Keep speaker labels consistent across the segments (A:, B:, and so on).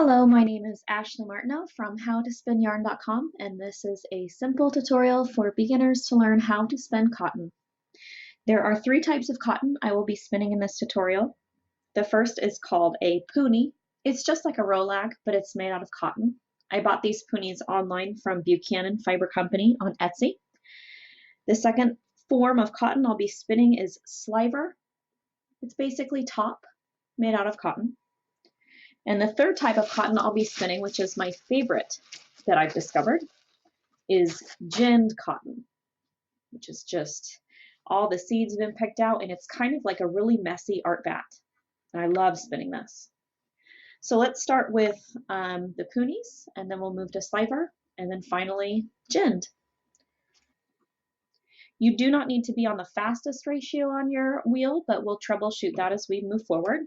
A: Hello, my name is Ashley Martineau from howtospinyarn.com, and this is a simple tutorial for beginners to learn how to spin cotton. There are three types of cotton I will be spinning in this tutorial. The first is called a puni. It's just like a rolag, but it's made out of cotton. I bought these punis online from Buchanan Fiber Company on Etsy. The second form of cotton I'll be spinning is sliver. It's basically top made out of cotton. And the third type of cotton I'll be spinning, which is my favorite that I've discovered, is ginned cotton, which is just all the seeds have been picked out, and it's kind of like a really messy art bat. And I love spinning this. So let's start with the punis, and then we'll move to sliver, and then finally ginned. You do not need to be on the fastest ratio on your wheel, but we'll troubleshoot that as we move forward.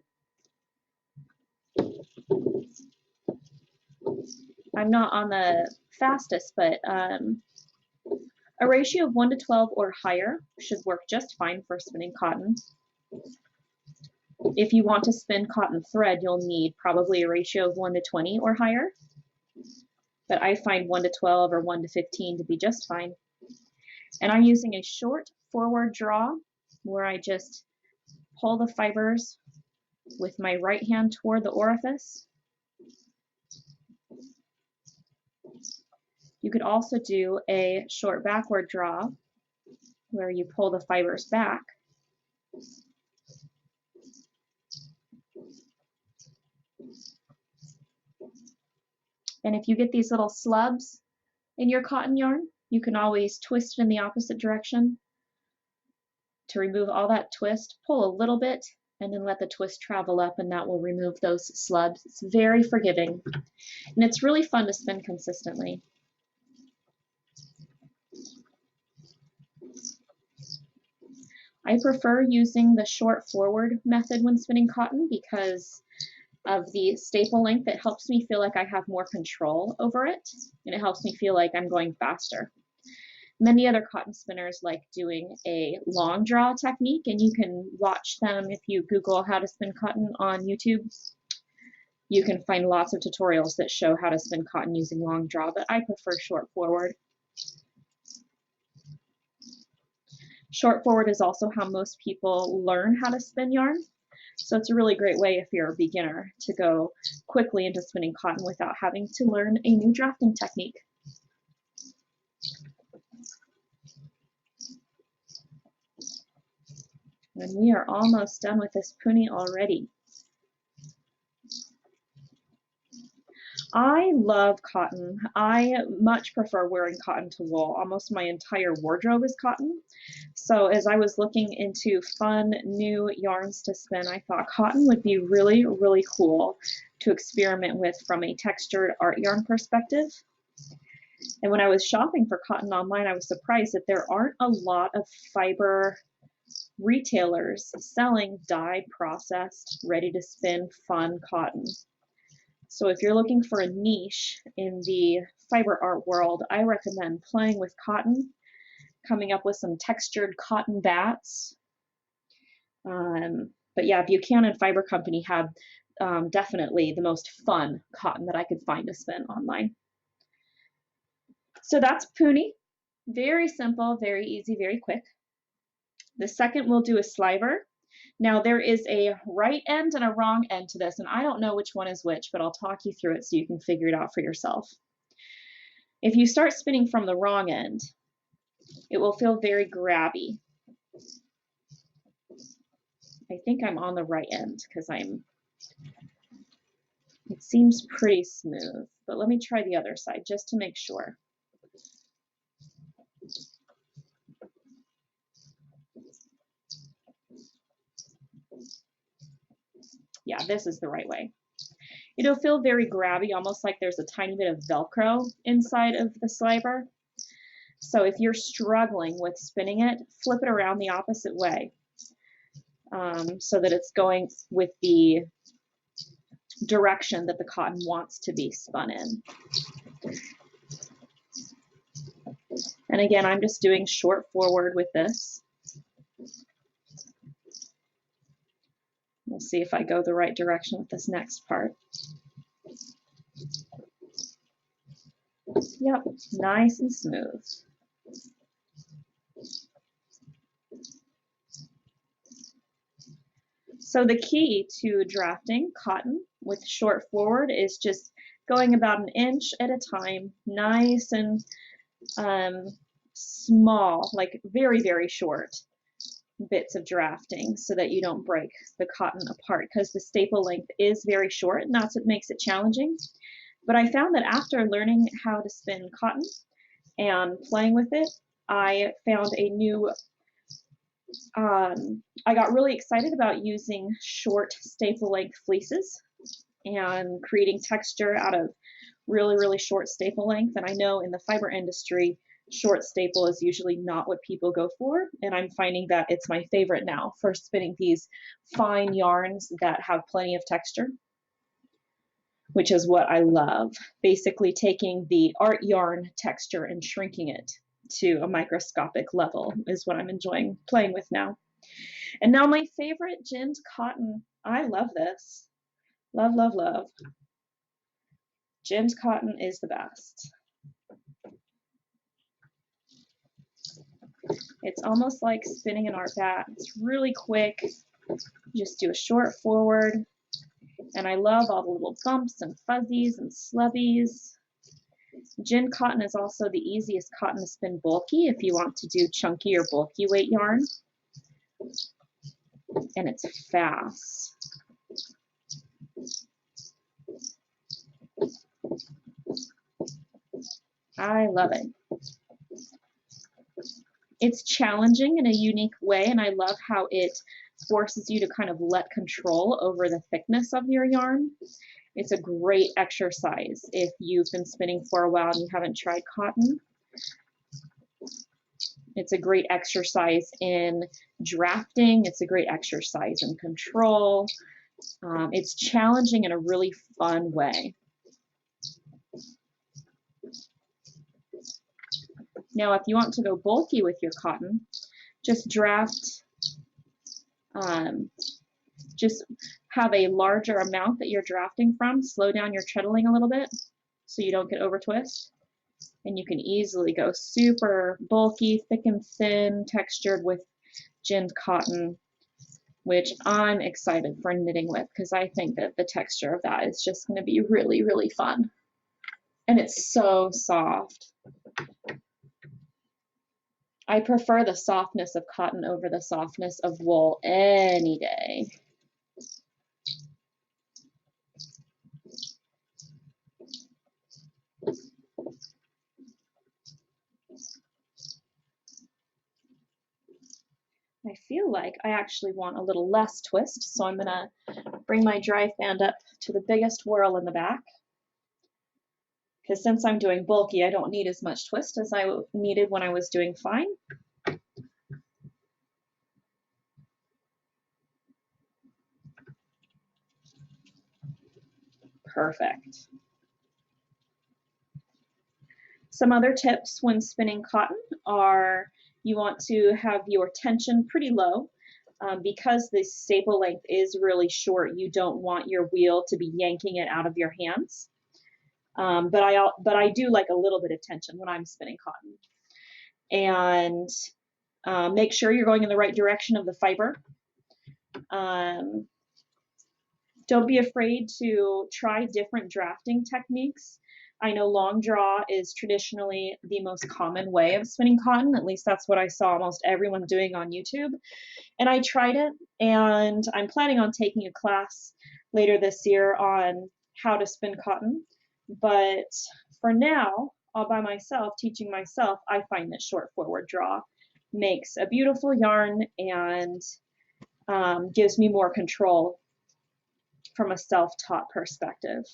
A: I'm not on the fastest, but a ratio of 1 to 12 or higher should work just fine for spinning cotton. If you want to spin cotton thread, you'll need probably a ratio of 1 to 20 or higher, but I find 1 to 12 or 1 to 15 to be just fine. And I'm using a short forward draw where I just pull the fibers with my right hand toward the orifice. You could also do a short backward draw where you pull the fibers back. And if you get these little slubs in your cotton yarn, you can always twist it in the opposite direction. To remove all that twist, pull a little bit and then let the twist travel up, and that will remove those slubs. It's very forgiving, and it's really fun to spin consistently. I prefer using the short forward method when spinning cotton because of the staple length. It helps me feel like I have more control over it, and it helps me feel like I'm going faster. Many other cotton spinners like doing a long draw technique, and you can watch them if you Google how to spin cotton on YouTube. You can find lots of tutorials that show how to spin cotton using long draw, but I prefer short forward. Short forward is also how most people learn how to spin yarn. So it's a really great way if you're a beginner to go quickly into spinning cotton without having to learn a new drafting technique. And we are almost done with this puni already. I love cotton. I much prefer wearing cotton to wool. Almost my entire wardrobe is cotton. So as I was looking into fun new yarns to spin, I thought cotton would be really, really cool to experiment with from a textured art yarn perspective. And when I was shopping for cotton online, I was surprised that there aren't a lot of fiber retailers selling dyed, processed, ready to spin fun cotton. So if you're looking for a niche in the fiber art world, I recommend playing with cotton, coming up with some textured cotton bats. But yeah, Buchanan Fiber Company had definitely the most fun cotton that I could find to spin online. So that's puni. Very simple, very easy, very quick. The second we'll do a sliver. Now there is a right end and a wrong end to this, and I don't know which one is which, but I'll talk you through it so you can figure it out for yourself. If you start spinning from the wrong end, it will feel very grabby. I think I'm on the right end because it seems pretty smooth, but let me try the other side just to make sure. Yeah, this is the right way. It'll feel very grabby, almost like there's a tiny bit of Velcro inside of the sliver. So if you're struggling with spinning it, flip it around the opposite way so that it's going with the direction that the cotton wants to be spun in. And again, I'm just doing short forward with this. We'll see if I go the right direction with this next part. Yep, nice and smooth. So the key to drafting cotton with short forward is just going about an inch at a time, nice and small, like very, very short bits of drafting so that you don't break the cotton apart, because the staple length is very short and that's what makes it challenging. But I found that after learning how to spin cotton and playing with it, I found a new I got really excited about using short staple length fleeces and creating texture out of really, really short staple length. And I know in the fiber industry, short staple is usually not what people go for. And I'm finding that it's my favorite now for spinning these fine yarns that have plenty of texture, which is what I love. Basically taking the art yarn texture and shrinking it to a microscopic level is what I'm enjoying playing with now. And now my favorite ginned cotton. I love this. Love, love, love. Ginned cotton is the best. It's almost like spinning an art bat. It's really quick. You just do a short forward. And I love all the little bumps and fuzzies and slubbies. Ginned cotton is also the easiest cotton to spin bulky if you want to do chunky or bulky weight yarn. And it's fast. I love it. It's challenging in a unique way, and I love how it forces you to kind of let control over the thickness of your yarn. It's a great exercise if you've been spinning for a while and you haven't tried cotton. It's a great exercise in drafting. It's a great exercise in control. It's challenging in a really fun way. Now, if you want to go bulky with your cotton, just draft, just have a larger amount that you're drafting from. Slow down your treadling a little bit so you don't get over twist. And you can easily go super bulky, thick and thin, textured with ginned cotton, which I'm excited for knitting with because I think that the texture of that is just going to be really, really fun. And it's so soft. I prefer the softness of cotton over the softness of wool any day. I feel like I actually want a little less twist, so I'm going to bring my dry fan up to the biggest whirl in the back. Because since I'm doing bulky, I don't need as much twist as I needed when I was doing fine. Perfect. Some other tips when spinning cotton are you want to have your tension pretty low. Because the staple length is really short, you don't want your wheel to be yanking it out of your hands. But I do like a little bit of tension when I'm spinning cotton. And make sure you're going in the right direction of the fiber. Don't be afraid to try different drafting techniques. I know long draw is traditionally the most common way of spinning cotton. At least that's what I saw almost everyone doing on YouTube. And I tried it, and I'm planning on taking a class later this year on how to spin cotton. But for now, all by myself, teaching myself, I find that short forward draw makes a beautiful yarn and gives me more control from a self-taught perspective.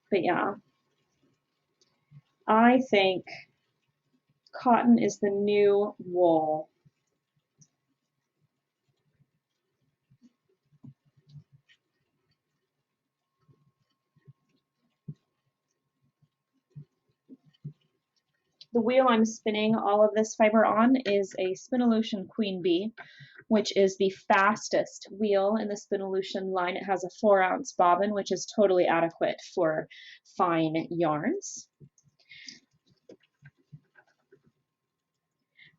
A: But yeah, I think cotton is the new wool. The wheel I'm spinning all of this fiber on is a SpinOlution Queen Bee, which is the fastest wheel in the SpinOlution line. It has a 4-ounce bobbin, which is totally adequate for fine yarns.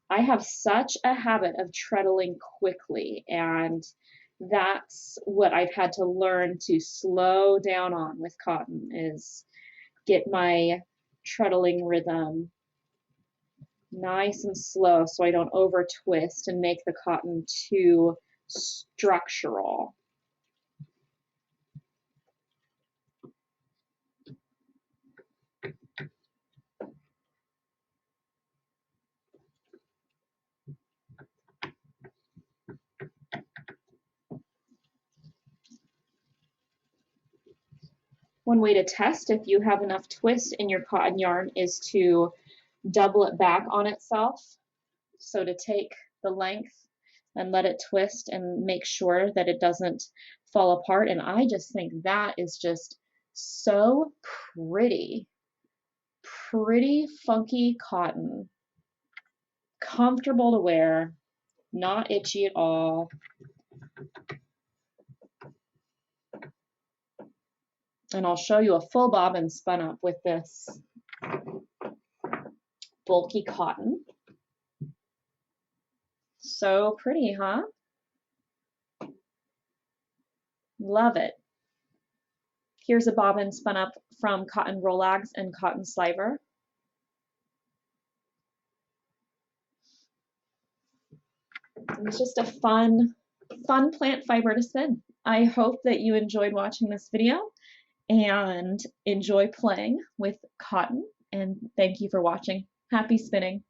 A: I have such a habit of treadling quickly, and that's what I've had to learn to slow down on with cotton, is get my treadling rhythm nice and slow so I don't over twist and make the cotton too structural. One way to test if you have enough twist in your cotton yarn is to double it back on itself. So to take the length and let it twist and make sure that it doesn't fall apart. And I just think that is just so pretty. Pretty funky cotton. Comfortable to wear, not itchy at all. And I'll show you a full bobbin spun up with this bulky cotton. So pretty, huh? Love it. Here's a bobbin spun up from cotton rollags and cotton sliver. It's just a fun plant fiber to spin. I hope that you enjoyed watching this video and enjoy playing with cotton, and thank you for watching. Happy spinning.